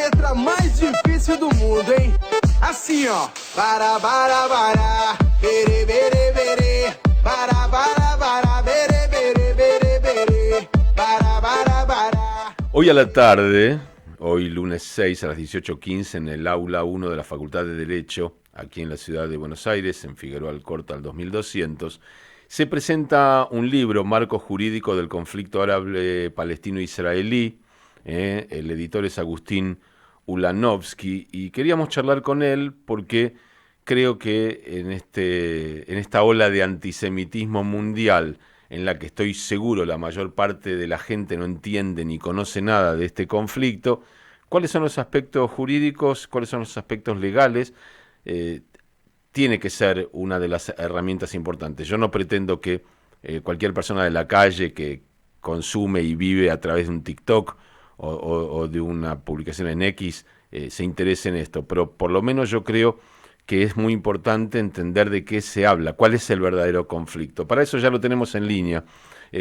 letra mais difícil do mundo, hein? Assim, ó. Bara, bara, bara, bere, bere, bere. Bara, bara, bara, bere, bere, bere, bere. Bara, bara, bara. Hoy a la tarde, hoy lunes 6 a las 18:15, en el aula 1 de la Facultad de Derecho, aquí en la ciudad de Buenos Aires, en Figueroa Alcorta al 2200, se presenta un libro, Marco Jurídico del Conflicto Árabe-Palestino-Israelí. El editor es Agustín Ulanovsky, y queríamos charlar con él porque creo que en esta ola de antisemitismo mundial, en la que estoy seguro la mayor parte de la gente no entiende ni conoce nada de este conflicto, ¿cuáles son los aspectos jurídicos? ¿Cuáles son los aspectos legales? Tiene que ser una de las herramientas importantes. Yo no pretendo que cualquier persona de la calle que consume y vive a través de un TikTok o de una publicación en X se interese en esto, pero por lo menos yo creo que es muy importante entender de qué se habla, cuál es el verdadero conflicto. Para eso ya lo tenemos en línea.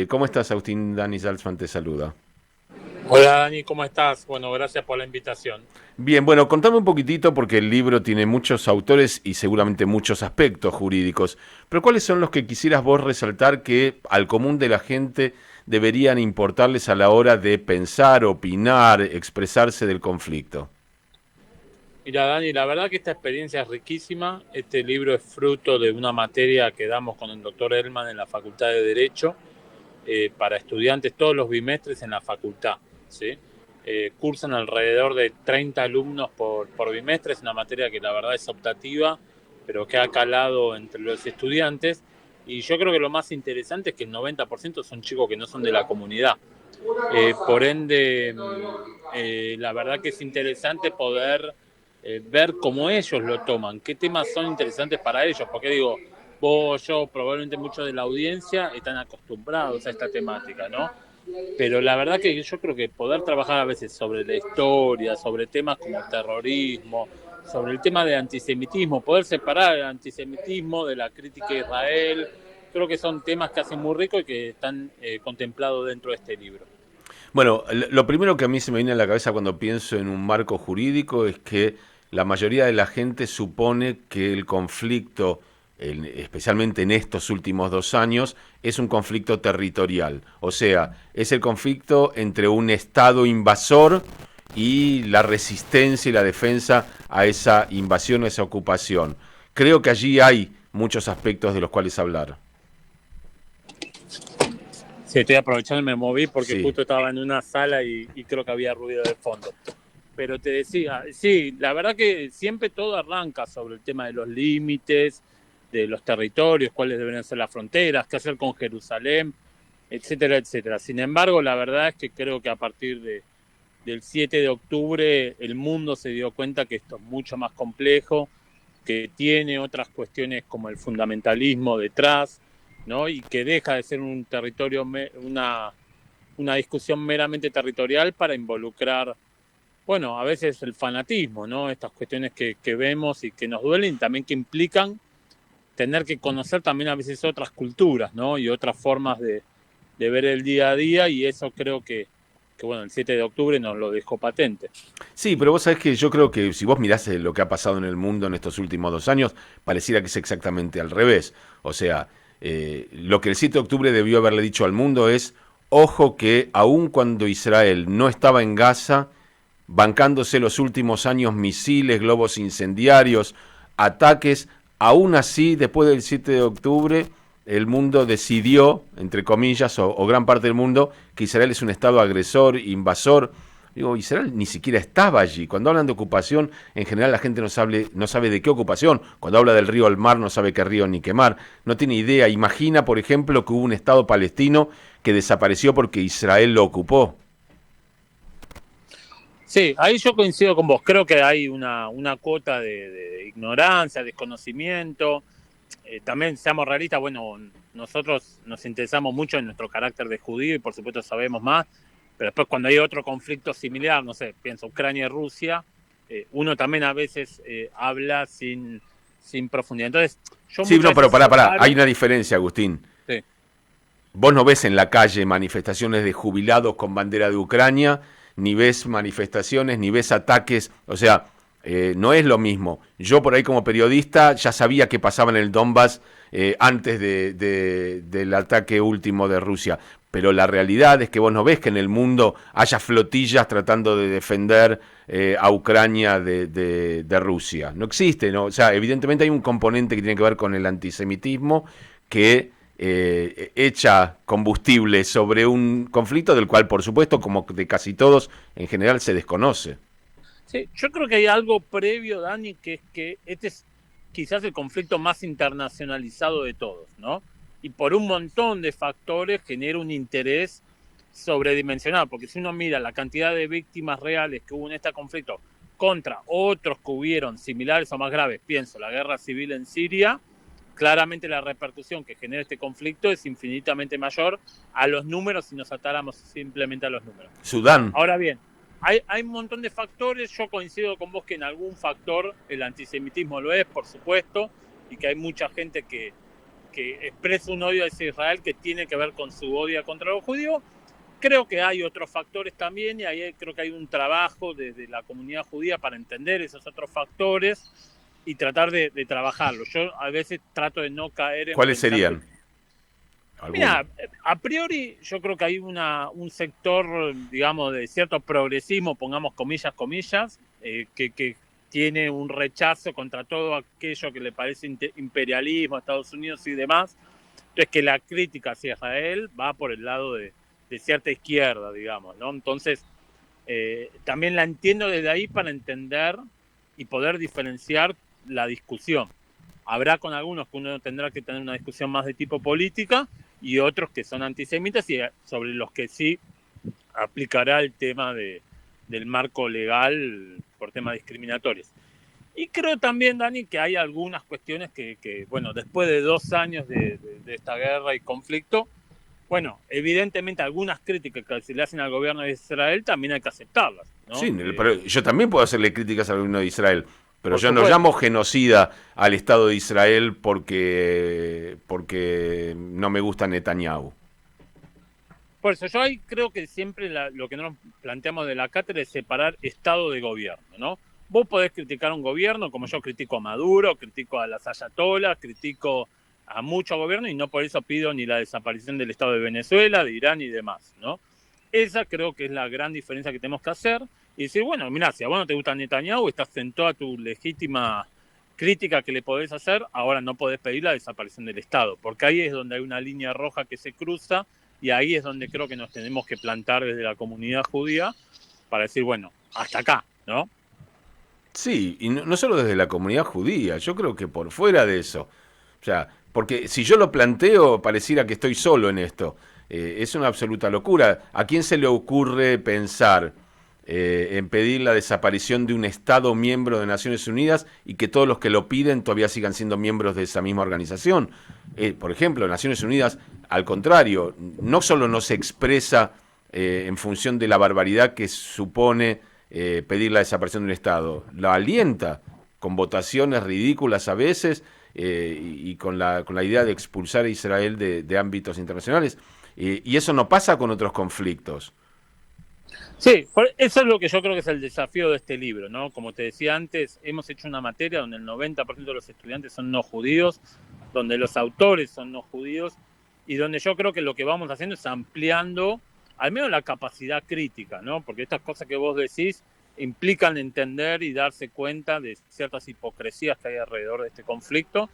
¿Cómo estás, Agustín? Dani Salzman te saluda. Hola Dani, ¿cómo estás? Bueno, gracias por la invitación. Bien, bueno, contame un poquitito porque el libro tiene muchos autores y seguramente muchos aspectos jurídicos, pero ¿cuáles son los que quisieras vos resaltar que al común de la gente deberían importarles a la hora de pensar, opinar, expresarse del conflicto? Mira Dani, la verdad que esta experiencia es riquísima. Este libro es fruto de una materia que damos con el doctor Elman en la Facultad de Derecho para estudiantes todos los bimestres en la facultad, ¿sí? Cursan alrededor de 30 alumnos por bimestre. Es una materia que la verdad es optativa, pero que ha calado entre los estudiantes. Y yo creo que lo más interesante es que el 90% son chicos que no son de la comunidad. Por ende, la verdad que es interesante poder ver cómo ellos lo toman, qué temas son interesantes para ellos, porque digo, vos, yo, probablemente muchos de la audiencia están acostumbrados a esta temática, ¿no? Pero la verdad que yo creo que poder trabajar a veces sobre la historia, sobre temas como el terrorismo, sobre el tema de antisemitismo, poder separar el antisemitismo de la crítica a Israel, creo que son temas que hacen muy rico y que están contemplados dentro de este libro. Bueno, lo primero que a mí se me viene a la cabeza cuando pienso en un marco jurídico es que la mayoría de la gente supone que el conflicto, especialmente en estos últimos 2 años, es un conflicto territorial. O sea, es el conflicto entre un Estado invasor y la resistencia y la defensa a esa invasión, a esa ocupación. Creo que allí hay muchos aspectos de los cuales hablar. Sí, estoy aprovechando y me moví porque Sí. justo estaba en una sala y creo que había ruido de fondo. Pero te decía, sí, la verdad que siempre todo arranca sobre el tema de los límites, de los territorios, cuáles deberían ser las fronteras, qué hacer con Jerusalén, etcétera, etcétera. Sin embargo, la verdad es que creo que a partir del 7 de octubre el mundo se dio cuenta que esto es mucho más complejo, que tiene otras cuestiones como el fundamentalismo detrás, ¿no? Y que deja de ser un territorio, una discusión meramente territorial para involucrar, bueno, a veces el fanatismo, ¿no? Estas cuestiones que vemos y que nos duelen y también que implican tener que conocer también a veces otras culturas, ¿no? Y otras formas de ver el día a día, y eso creo que bueno, el 7 de octubre nos lo dejó patente. Sí, pero vos sabés que yo creo que si vos mirás lo que ha pasado en el mundo en estos últimos 2 años, pareciera que es exactamente al revés. O sea, lo que el 7 de octubre debió haberle dicho al mundo es, ojo que aun cuando Israel no estaba en Gaza, bancándose los últimos años misiles, globos incendiarios, ataques, aún así, después del 7 de octubre, el mundo decidió, entre comillas, o gran parte del mundo, que Israel es un Estado agresor, invasor. Digo, Israel ni siquiera estaba allí. Cuando hablan de ocupación, en general la gente no sabe de qué ocupación. Cuando habla del río al mar, no sabe qué río ni qué mar. No tiene idea. Imagina, por ejemplo, que hubo un Estado palestino que desapareció porque Israel lo ocupó. Sí, ahí yo coincido con vos. Creo que hay una cuota de ignorancia, desconocimiento. También, seamos realistas, bueno, nosotros nos interesamos mucho en nuestro carácter de judío y por supuesto sabemos más, pero después cuando hay otro conflicto similar, no sé, pienso Ucrania y Rusia, uno también a veces habla sin profundidad. Entonces, yo Sí, no, pero pará, separo... hay una diferencia, Agustín. Sí. Vos no ves en la calle manifestaciones de jubilados con bandera de Ucrania, ni ves manifestaciones, ni ves ataques, o sea, no es lo mismo. Yo por ahí como periodista ya sabía qué pasaba en el Donbass antes del ataque último de Rusia, pero la realidad es que vos no ves que en el mundo haya flotillas tratando de defender a Ucrania de Rusia. No existe, ¿no? O sea, evidentemente hay un componente que tiene que ver con el antisemitismo que echa combustible sobre un conflicto del cual, por supuesto, como de casi todos, en general se desconoce. Sí, yo creo que hay algo previo, Dani, que es que este es quizás el conflicto más internacionalizado de todos, ¿no? Y por un montón de factores genera un interés sobredimensionado, porque si uno mira la cantidad de víctimas reales que hubo en este conflicto contra otros que hubieron similares o más graves, pienso, la guerra civil en Siria, claramente la repercusión que genera este conflicto es infinitamente mayor a los números si nos atáramos simplemente a los números. Sudán. Ahora bien, hay un montón de factores. Yo coincido con vos que en algún factor el antisemitismo lo es, por supuesto, y que hay mucha gente que expresa un odio hacia Israel que tiene que ver con su odio contra los judíos. Creo que hay otros factores también, y ahí creo que hay un trabajo desde la comunidad judía para entender esos otros factores y tratar de trabajarlos. Yo a veces trato de no caer en... ¿Cuáles serían? Mira, a priori yo creo que hay un sector, digamos, de cierto progresismo, pongamos comillas, que tiene un rechazo contra todo aquello que le parece imperialismo a Estados Unidos y demás. Entonces que la crítica hacia Israel va por el lado de cierta izquierda, digamos, ¿no? Entonces también la entiendo desde ahí para entender y poder diferenciar la discusión. Habrá con algunos que uno tendrá que tener una discusión más de tipo política y otros que son antisemitas y sobre los que sí aplicará el tema del marco legal por temas discriminatorios. Y creo también, Dani, que hay algunas cuestiones que bueno, después de 2 años de esta guerra y conflicto, bueno, evidentemente algunas críticas que se le hacen al gobierno de Israel también hay que aceptarlas, ¿no? Sí, pero yo también puedo hacerle críticas al gobierno de Israel, pero yo no supuesto. llamo genocida al Estado de Israel porque no me gusta Netanyahu. Por eso yo ahí creo que siempre lo que nos planteamos de la cátedra es separar Estado de gobierno, ¿no? Vos podés criticar a un gobierno, como yo critico a Maduro, critico a las ayatolas, critico a muchos gobiernos y no por eso pido ni la desaparición del Estado de Venezuela, de Irán y demás, ¿no? Esa creo que es la gran diferencia que tenemos que hacer y decir, bueno, mirá, si a vos no te gusta Netanyahu, estás en toda tu legítima crítica que le podés hacer, ahora no podés pedir la desaparición del Estado, porque ahí es donde hay una línea roja que se cruza y ahí es donde creo que nos tenemos que plantar desde la comunidad judía para decir, bueno, hasta acá, ¿no? Sí, y no solo desde la comunidad judía, yo creo que por fuera de eso. O sea, porque si yo lo planteo, pareciera que estoy solo en esto. Es una absoluta locura. ¿A quién se le ocurre pensar en pedir la desaparición de un Estado miembro de Naciones Unidas y que todos los que lo piden todavía sigan siendo miembros de esa misma organización? Por ejemplo, Naciones Unidas, al contrario, no solo no se expresa en función de la barbaridad que supone pedir la desaparición de un Estado, la alienta con votaciones ridículas a veces y con la idea de expulsar a Israel de ámbitos internacionales. Y eso no pasa con otros conflictos. Sí, eso es lo que yo creo que es el desafío de este libro, ¿no? Como te decía antes, hemos hecho una materia donde el 90% de los estudiantes son no judíos, donde los autores son no judíos y donde yo creo que lo que vamos haciendo es ampliando al menos la capacidad crítica, ¿no? Porque estas cosas que vos decís implican entender y darse cuenta de ciertas hipocresías que hay alrededor de este conflicto.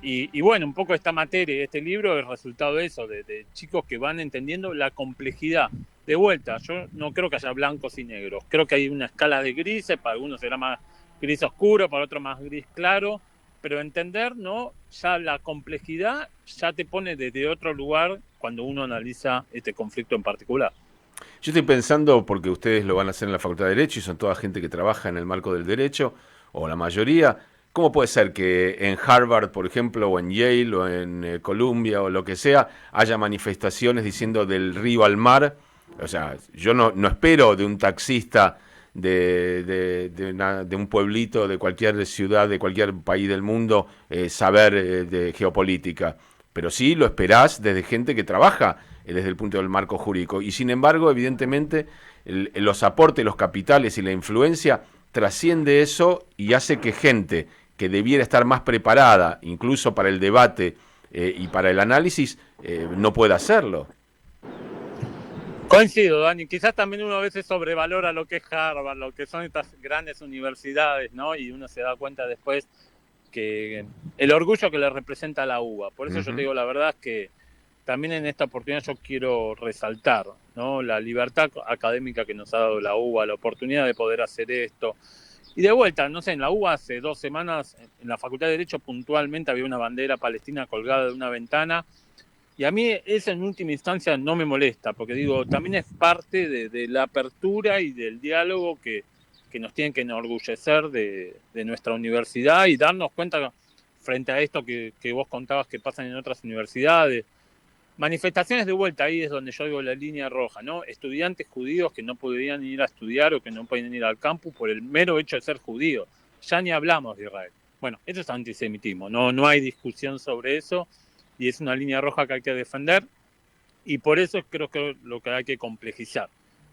Y bueno, un poco esta materia y este libro es el resultado de eso, de chicos que van entendiendo la complejidad. De vuelta, yo no creo que haya blancos y negros, creo que hay una escala de grises, para algunos será más gris oscuro, para otros más gris claro, pero entender, ¿no? Ya la complejidad ya te pone desde otro lugar cuando uno analiza este conflicto en particular. Yo estoy pensando, porque ustedes lo van a hacer en la Facultad de Derecho y son toda gente que trabaja en el marco del derecho, o la mayoría, ¿cómo puede ser que en Harvard, por ejemplo, o en Yale, o en Columbia, o lo que sea, haya manifestaciones diciendo del río al mar? O sea, yo no espero de un taxista de un pueblito, de cualquier ciudad, de cualquier país del mundo, saber de geopolítica. Pero sí lo esperás desde gente que trabaja desde el punto del marco jurídico. Y sin embargo, evidentemente, los aportes, los capitales y la influencia trasciende eso y hace que gente que debiera estar más preparada, incluso para el debate y para el análisis, no pueda hacerlo. Coincido, Dani. Quizás también uno a veces sobrevalora lo que es Harvard, lo que son estas grandes universidades, ¿no? Y uno se da cuenta después que el orgullo que le representa a la UBA. Por eso yo te digo, la verdad es que también en esta oportunidad yo quiero resaltar, ¿no? La libertad académica que nos ha dado la UBA, la oportunidad de poder hacer esto. Y de vuelta, no sé, en la UBA hace 2 semanas, en la Facultad de Derecho puntualmente había una bandera palestina colgada de una ventana. Y a mí eso en última instancia no me molesta, porque digo, también es parte de la apertura y del diálogo que nos tienen que enorgullecer de nuestra universidad y darnos cuenta frente a esto que vos contabas que pasan en otras universidades. Manifestaciones de vuelta, ahí es donde yo digo la línea roja, ¿no? Estudiantes judíos que no podían ir a estudiar o que no podían ir al campus por el mero hecho de ser judíos. Ya ni hablamos de Israel. Bueno, eso es antisemitismo, no hay discusión sobre eso. Y es una línea roja que hay que defender y por eso creo que lo que hay que complejizar,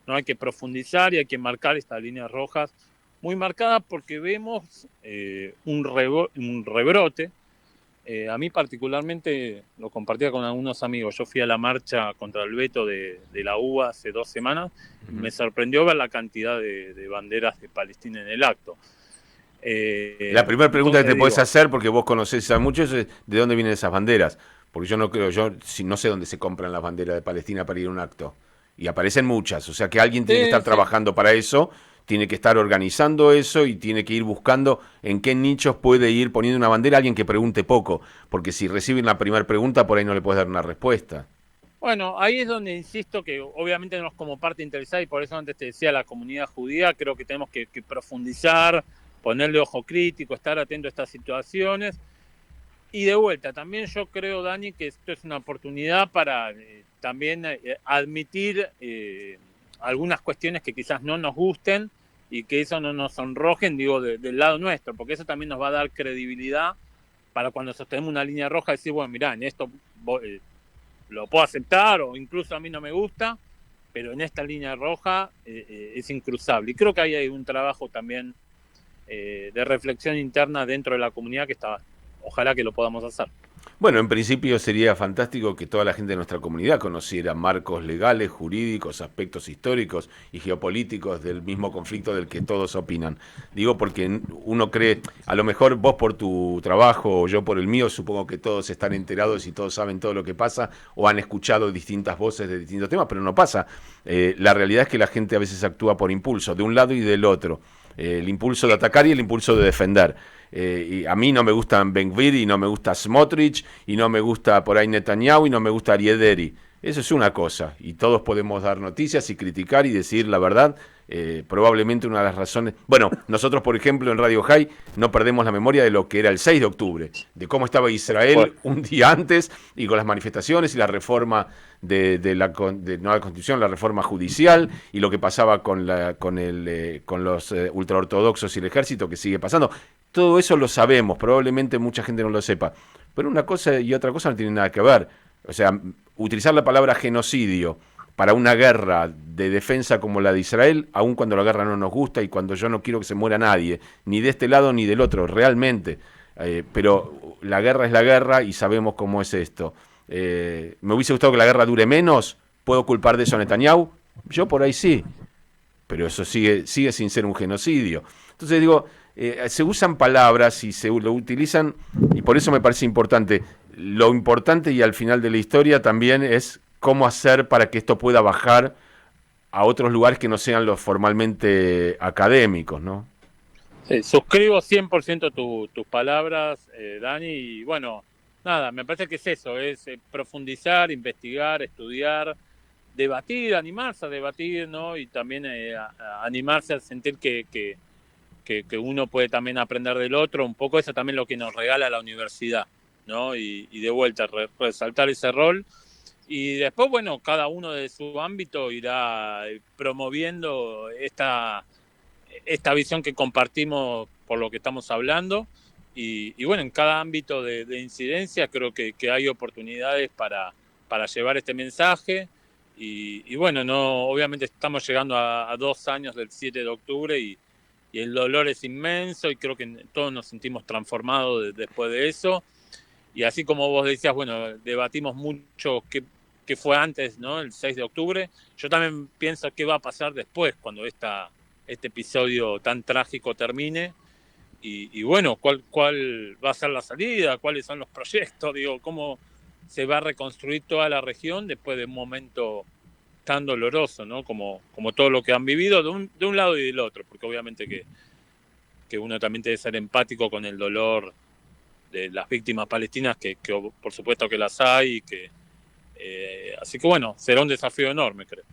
no hay que profundizar y hay que marcar estas líneas rojas muy marcadas porque vemos un rebrote. A mí particularmente lo compartía con algunos amigos, yo fui a la marcha contra el veto de la UBA hace 2 semanas y me sorprendió ver la cantidad de banderas de Palestina en el acto. La primera pregunta que te podés hacer, porque vos conocés a muchos, es ¿de dónde vienen esas banderas? Porque yo no sé dónde se compran las banderas de Palestina para ir a un acto. Y aparecen muchas, o sea que alguien tiene que estar trabajando para eso, tiene que estar organizando eso y tiene que ir buscando en qué nichos puede ir poniendo una bandera alguien que pregunte poco, porque si reciben la primera pregunta por ahí no le puedes dar una respuesta. Bueno, ahí es donde insisto que obviamente no es como parte interesada y por eso antes te decía la comunidad judía, creo que tenemos que profundizar, ponerle ojo crítico, estar atento a estas situaciones. Y de vuelta, también yo creo, Dani, que esto es una oportunidad para también admitir algunas cuestiones que quizás no nos gusten y que eso no nos sonrojen, digo, del lado nuestro, porque eso también nos va a dar credibilidad para cuando sostenemos una línea roja, decir, bueno, mirá, en esto lo puedo aceptar o incluso a mí no me gusta, pero en esta línea roja es incruzable. Y creo que ahí hay un trabajo también de reflexión interna dentro de la comunidad que ojalá que lo podamos hacer. Bueno, en principio sería fantástico que toda la gente de nuestra comunidad conociera marcos legales, jurídicos, aspectos históricos y geopolíticos del mismo conflicto del que todos opinan. Digo porque uno cree, a lo mejor vos por tu trabajo o yo por el mío, supongo que todos están enterados y todos saben todo lo que pasa o han escuchado distintas voces de distintos temas, pero no pasa. La realidad es que la gente a veces actúa por impulso, de un lado y del otro. El impulso de atacar y el impulso de defender. Y a mí no me gustan Ben-Gvir y no me gusta Smotrich y no me gusta por ahí Netanyahu y no me gusta Ariederi. Eso es una cosa y todos podemos dar noticias y criticar y decir la verdad. Probablemente una de las razones... Bueno, nosotros por ejemplo en Radio High no perdemos la memoria de lo que era el 6 de octubre, de cómo estaba Israel un día antes y con las manifestaciones y la reforma de la Constitución, la reforma judicial y lo que pasaba con los ultraortodoxos y el ejército que sigue pasando. Todo eso lo sabemos, probablemente mucha gente no lo sepa, pero una cosa y otra cosa no tienen nada que ver. O sea, utilizar la palabra genocidio para una guerra de defensa como la de Israel, aun cuando la guerra no nos gusta y cuando yo no quiero que se muera nadie, ni de este lado ni del otro, realmente. Pero la guerra es la guerra y sabemos cómo es esto. Me hubiese gustado que la guerra dure menos, ¿puedo culpar de eso a Netanyahu? Yo por ahí sí, pero eso sigue sin ser un genocidio. Entonces digo, se usan palabras y se lo utilizan, y por eso me parece importante. Lo importante y al final de la historia también es cómo hacer para que esto pueda bajar a otros lugares que no sean los formalmente académicos, ¿no? Sí, suscribo 100% tus palabras, Dani, y bueno, nada, me parece que es eso, es profundizar, investigar, estudiar, debatir, animarse a debatir, ¿no? Y también animarse a sentir que uno puede también aprender del otro, un poco eso también es lo que nos regala la universidad, ¿no? Y de vuelta, resaltar ese rol. Y después, bueno, cada uno de su ámbito irá promoviendo esta visión que compartimos por lo que estamos hablando. Y bueno, en cada ámbito de incidencia creo que hay oportunidades para para llevar este mensaje. Y bueno, no, obviamente estamos llegando a 2 años del 7 de octubre y el dolor es inmenso y creo que todos nos sentimos transformados después de eso. Y así como vos decías, bueno, debatimos mucho qué fue antes, ¿no? El 6 de octubre. Yo también pienso qué va a pasar después, cuando este episodio tan trágico termine. Y bueno, ¿cuál va a ser la salida? ¿Cuáles son los proyectos? Digo, ¿cómo se va a reconstruir toda la región después de un momento tan doloroso, ¿no? Como todo lo que han vivido de un lado y del otro, porque obviamente que uno también debe ser empático con el dolor de las víctimas palestinas, que por supuesto que las hay, así que bueno, será un desafío enorme, creo.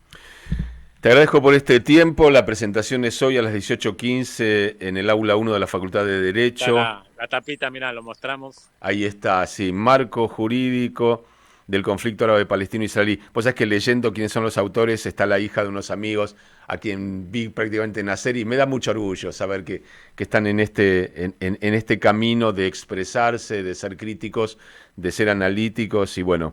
Te agradezco por este tiempo. La presentación es hoy a las 18:15 en el aula 1 de la Facultad de Derecho. La tapita, mirá, lo mostramos. Ahí está, sí, marco jurídico del conflicto árabe-palestino-israelí. Vos sabés que leyendo quiénes son los autores está la hija de unos amigos a quien vi prácticamente nacer y me da mucho orgullo saber que están en este camino de expresarse, de ser críticos, de ser analíticos y bueno,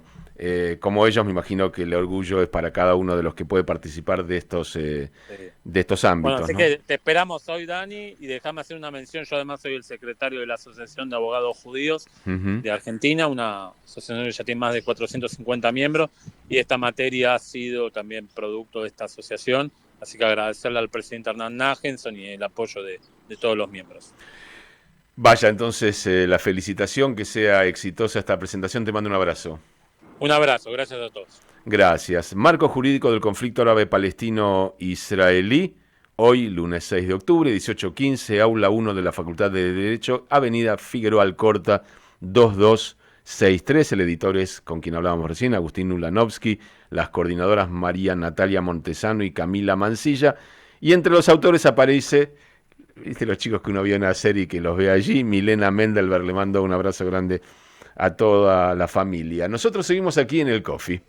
como ellos me imagino que el orgullo es para cada uno de los que puede participar de estos ámbitos. Bueno, así ¿no? que te esperamos hoy, Dani, y déjame hacer una mención. Yo además soy el secretario de la Asociación de Abogados Judíos de Argentina, una asociación que ya tiene más de 450 miembros, y esta materia ha sido también producto de esta asociación, así que agradecerle al presidente Hernán Nagenson y el apoyo de todos los miembros. Vaya, entonces la felicitación, que sea exitosa esta presentación, te mando un abrazo. Un abrazo, gracias a todos. Gracias. Marco jurídico del conflicto árabe-palestino-israelí. Hoy, lunes 6 de octubre, 18:15, aula 1 de la Facultad de Derecho, Avenida Figueroa Alcorta, 2263. El editor es, con quien hablábamos recién, Agustín Ulanovsky, las coordinadoras María Natalia Montesano y Camila Mancilla. Y entre los autores aparece, viste los chicos que uno vio nacer y que los ve allí, Milena Mendelberg, le mando un abrazo grande a toda la familia. Nosotros seguimos aquí en el Coffee.